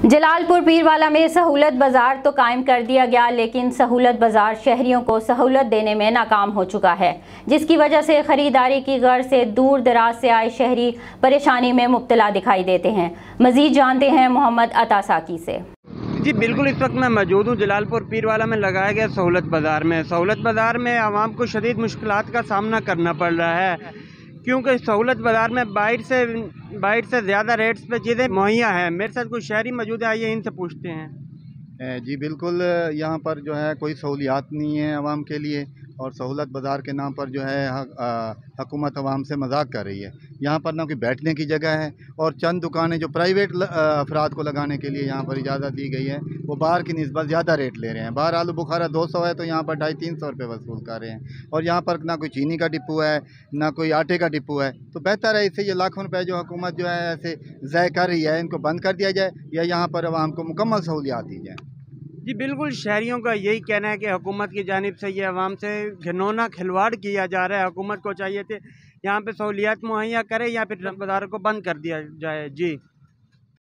जलालपुर पीरवाला में सहूलत बाजार तो कायम कर दिया गया, लेकिन सहूलत बाजार शहरियों को सहूलत देने में नाकाम हो चुका है, जिसकी वजह से खरीदारी की गर्ज से दूर दराज से आए शहरी परेशानी में मुब्तला दिखाई देते हैं। मजीद जानते हैं मोहम्मद अता साकी से। जी बिल्कुल, इस वक्त मैं मौजूद हूँ जलालपुर पीरवाला में लगाया गया सहूलत बाज़ार में। सहूलत बाज़ार में आवाम को शदीद मुश्किलात का सामना करना पड़ रहा है, क्योंकि सहूलत बाज़ार में बाहर से ज़्यादा रेट्स पे चीज़ें मुहैया हैं। मेरे साथ कुछ शहरी मौजूद है, आइए इनसे पूछते हैं। जी बिल्कुल, यहाँ पर जो है कोई सहूलियात नहीं है आवाम के लिए, और सहूलत बाज़ार के नाम पर जो है हुकूमत आवाम से मजाक कर रही है। यहाँ पर ना कोई बैठने की जगह है, और चंद दुकानें जो प्राइवेट अफराद को लगाने के लिए यहाँ पर इजाज़त दी गई है, वो बाहर की निस्बत ज़्यादा रेट ले रहे हैं। बाहर आलू बुखारा 200 है तो यहाँ पर 250-300 रुपये वसूल कर रहे हैं, और यहाँ पर ना कोई चीनी का डिपो है, ना कोई आटे का डिपो है। तो बेहतर है इससे ये लाखों रुपये जो हुकूमत जो है ऐसे ज़ाय कर रही है, इनको बंद कर दिया जाए, या यहाँ पर आवाम को मुकम्मल सहूलियात दी जाए। जी बिल्कुल, शहरियों का यही कहना है कि हुकूमत की जानिब से ये आवाम से घिनौना खिलवाड़ किया जा रहा है। हुकूमत को चाहिए थे यहाँ पे सहूलियात मुहैया करे या फिर बाज़ार को बंद कर दिया जाए। जी।